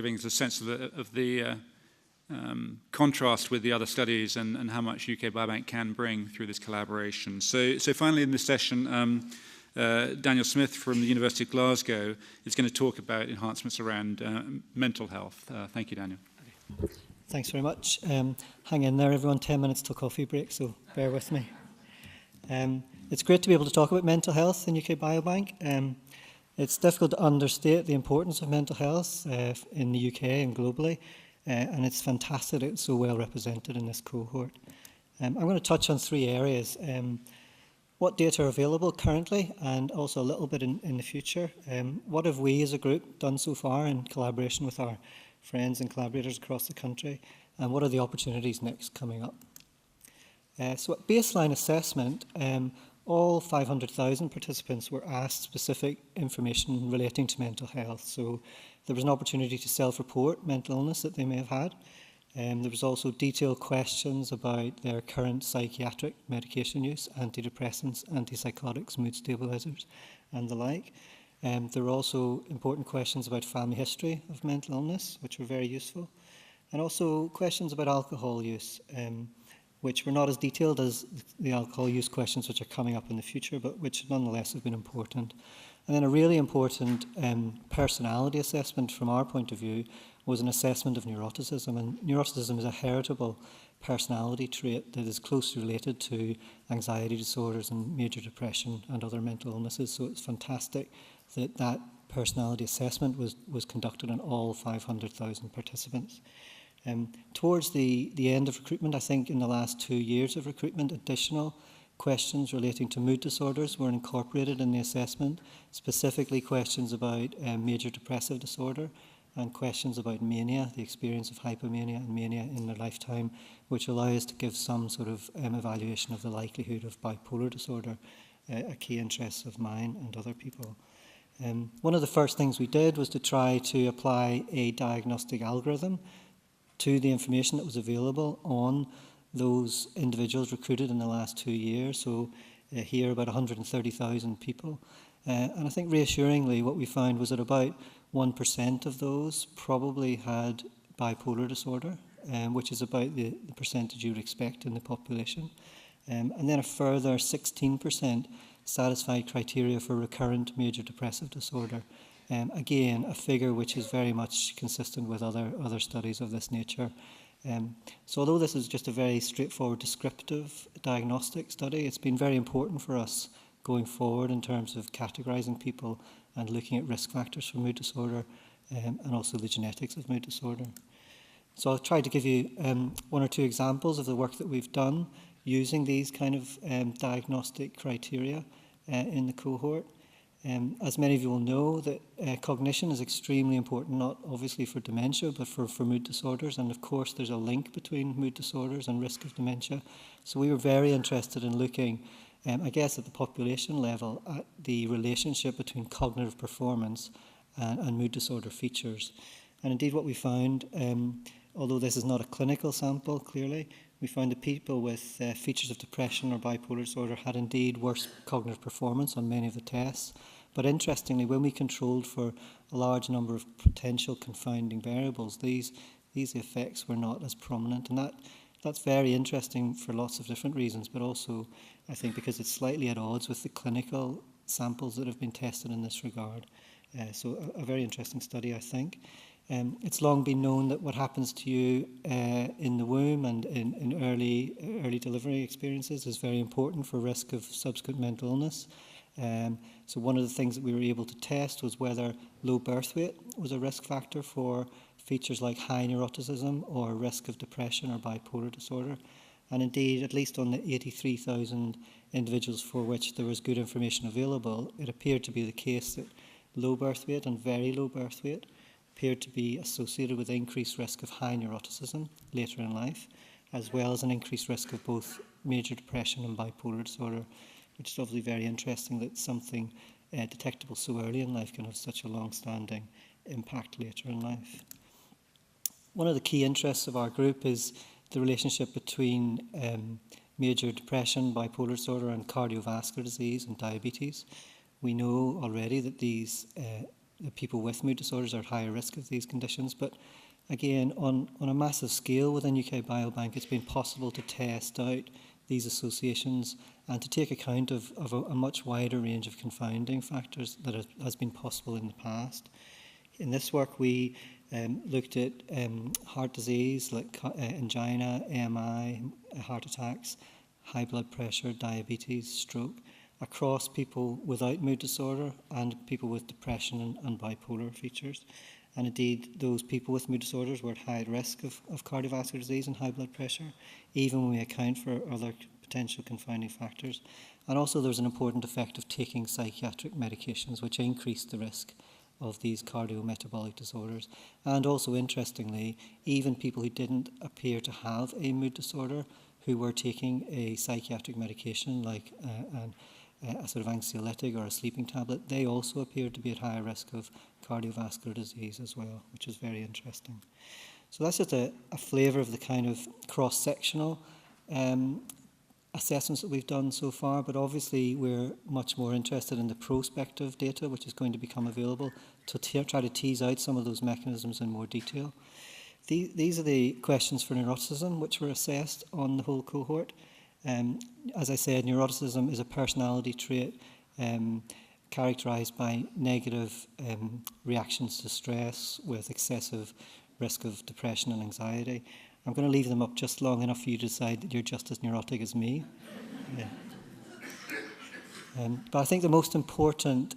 giving us a sense of the contrast with the other studies and how much UK Biobank can bring through this collaboration. So finally in this session, Daniel Smith from the University of Glasgow is going to talk about enhancements around mental health. Thank you, Daniel. Thanks very much. Hang in there, everyone. 10 minutes till coffee break, so bear with me. It's great to be able to talk about mental health in UK Biobank. It's difficult to understate the importance of mental health in the UK and globally, and it's fantastic that it's so well represented in this cohort. I'm going to touch on three areas. What data are available currently, and also a little bit in the future. What have we as a group done so far in collaboration with our friends and collaborators across the country, and what are the opportunities next coming up? So at baseline assessment, all 500,000 participants were asked specific information relating to mental health. So there was an opportunity to self-report mental illness that they may have had. There was also detailed questions about their current psychiatric medication use, antidepressants, antipsychotics, mood stabilizers, and the like. There were also important questions about family history of mental illness, which were very useful. And also questions about alcohol use, which were not as detailed as the alcohol use questions which are coming up in the future, but which nonetheless have been important. And then a really important personality assessment from our point of view was an assessment of neuroticism. And neuroticism is a heritable personality trait that is closely related to anxiety disorders and major depression and other mental illnesses. So it's fantastic that that personality assessment was conducted on all 500,000 participants. Towards the end of recruitment, I think in the last 2 years of recruitment, additional questions relating to mood disorders were incorporated in the assessment, specifically questions about major depressive disorder and questions about mania, the experience of hypomania and mania in their lifetime, which allow us to give some sort of evaluation of the likelihood of bipolar disorder, a key interest of mine and other people. One of the first things we did was to try to apply a diagnostic algorithm to the information that was available on those individuals recruited in the last 2 years. So here about 130,000 people. And I think reassuringly what we found was that about 1% of those probably had bipolar disorder, which is about the percentage you would expect in the population. And then a further 16% satisfied criteria for recurrent major depressive disorder. Again, a figure which is very much consistent with other studies of this nature. So although this is just a very straightforward descriptive diagnostic study, it's been very important for us going forward in terms of categorizing people and looking at risk factors for mood disorder and also the genetics of mood disorder. So I'll try to give you 1 or 2 examples of the work that we've done using these kind of diagnostic criteria in the cohort. As many of you will know, that cognition is extremely important, not obviously for dementia, but for mood disorders. And of course, there's a link between mood disorders and risk of dementia. So we were very interested in looking, I guess at the population level, at the relationship between cognitive performance and mood disorder features. And indeed what we found, although this is not a clinical sample, clearly, we found that people with features of depression or bipolar disorder had indeed worse cognitive performance on many of the tests. But interestingly, when we controlled for a large number of potential confounding variables, these effects were not as prominent. And that's very interesting for lots of different reasons, but also, I think, because it's slightly at odds with the clinical samples that have been tested in this regard. So a very interesting study, I think. It's long been known that what happens to you in the womb and in early delivery experiences is very important for risk of subsequent mental illness. So one of the things that we were able to test was whether low birth weight was a risk factor for features like high neuroticism or risk of depression or bipolar disorder. And indeed, at least on the 83,000 individuals for which there was good information available, it appeared to be the case that low birth weight and very low birth weight appeared to be associated with increased risk of high neuroticism later in life, as well as an increased risk of both major depression and bipolar disorder, which is obviously very interesting that something detectable so early in life can have such a long-standing impact later in life. One of the key interests of our group is the relationship between major depression, bipolar disorder and cardiovascular disease and diabetes. We know already that these people with mood disorders are at higher risk of these conditions. But again, on a massive scale within UK Biobank, it's been possible to test out these associations and to take account of a much wider range of confounding factors that has been possible in the past. In this work, we looked at heart disease like angina, AMI, heart attacks, high blood pressure, diabetes, stroke, across people without mood disorder and people with depression and bipolar features. And indeed, those people with mood disorders were at high risk of cardiovascular disease and high blood pressure, even when we account for other potential confounding factors. And also there was an important effect of taking psychiatric medications, which increased the risk of these cardiometabolic disorders. And also, interestingly, even people who didn't appear to have a mood disorder, who were taking a psychiatric medication like a sort of anxiolytic or a sleeping tablet, they also appeared to be at higher risk of cardiovascular disease as well, which is very interesting. So that's just a flavour of the kind of cross-sectional assessments that we've done so far, but obviously we're much more interested in the prospective data, which is going to become available to try to tease out some of those mechanisms in more detail. These are the questions for neuroticism, which were assessed on the whole cohort. As I said, neuroticism is a personality trait characterised by negative reactions to stress with excessive risk of depression and anxiety. I'm going to leave them up just long enough for you to decide that you're just as neurotic as me. Yeah. But I think the most important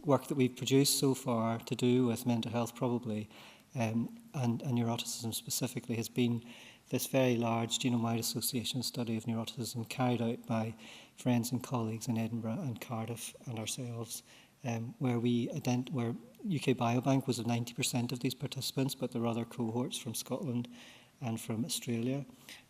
work that we've produced so far to do with mental health probably, and neuroticism specifically, has been this very large genome-wide association study of neuroticism carried out by friends and colleagues in Edinburgh and Cardiff and ourselves, where UK Biobank was 90% of these participants, but there were other cohorts from Scotland and from Australia.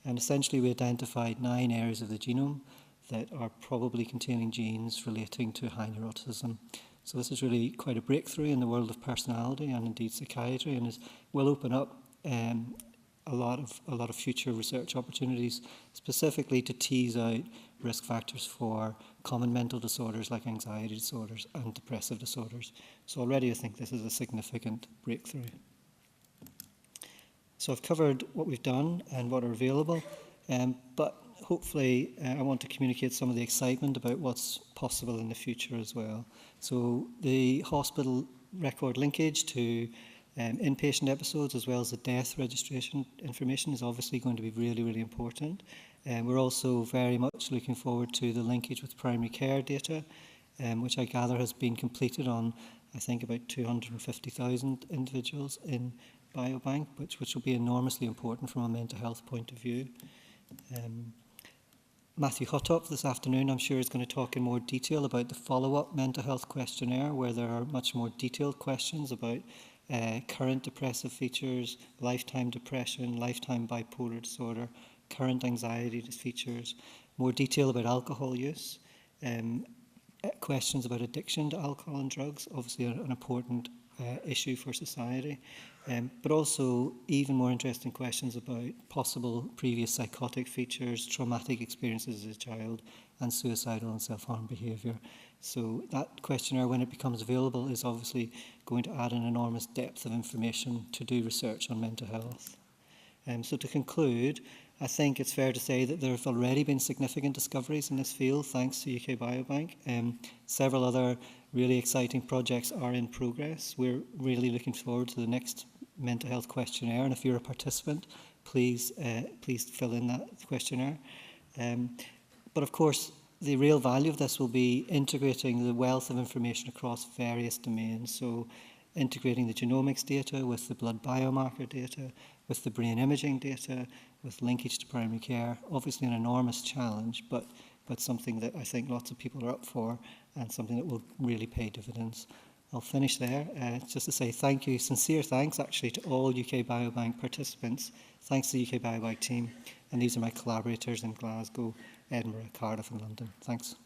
And essentially we identified 9 areas of the genome that are probably containing genes relating to high neuroticism. So this is really quite a breakthrough in the world of personality and indeed psychiatry, and will open up a lot of future research opportunities, specifically to tease out risk factors for common mental disorders like anxiety disorders and depressive disorders. So already I think this is a significant breakthrough. So I've covered what we've done and what are available, but hopefully I want to communicate some of the excitement about what's possible in the future as well. So the hospital record linkage to inpatient episodes as well as the death registration information is obviously going to be really, really important. We're also very much looking forward to the linkage with primary care data, which I gather has been completed on, I think, about 250,000 individuals in Biobank, which will be enormously important from a mental health point of view. Matthew Huttop this afternoon, I'm sure, is going to talk in more detail about the follow-up mental health questionnaire, where there are much more detailed questions about current depressive features, lifetime depression, lifetime bipolar disorder, current anxiety features, more detail about alcohol use, questions about addiction to alcohol and drugs, obviously an important issue for society, but also even more interesting questions about possible previous psychotic features, traumatic experiences as a child, and suicidal and self-harm behaviour. So that questionnaire, when it becomes available, is obviously going to add an enormous depth of information to do research on mental health. So to conclude, I think it's fair to say that there have already been significant discoveries in this field thanks to UK Biobank. Several other really exciting projects are in progress. We're really looking forward to the next mental health questionnaire, and if you're a participant, please fill in that questionnaire. But of course, the real value of this will be integrating the wealth of information across various domains. So integrating the genomics data with the blood biomarker data, with the brain imaging data, with linkage to primary care. Obviously an enormous challenge, but something that I think lots of people are up for and something that will really pay dividends. I'll finish there. Just to say thank you, sincere thanks actually to all UK Biobank participants. Thanks to the UK Biobank team. And these are my collaborators in Glasgow, Edinburgh, Cardiff and London. Thanks.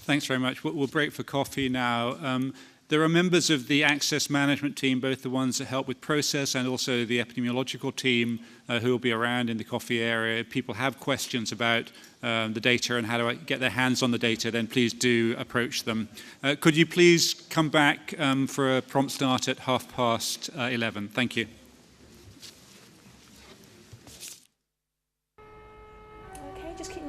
Thanks very much. We'll break for coffee now. There are members of the access management team, both the ones that help with process and also the epidemiological team who will be around in the coffee area. If people have questions about the data and how to get their hands on the data, then please do approach them. Could you please come back for a prompt start at 11:30? Thank you. Okay, just keep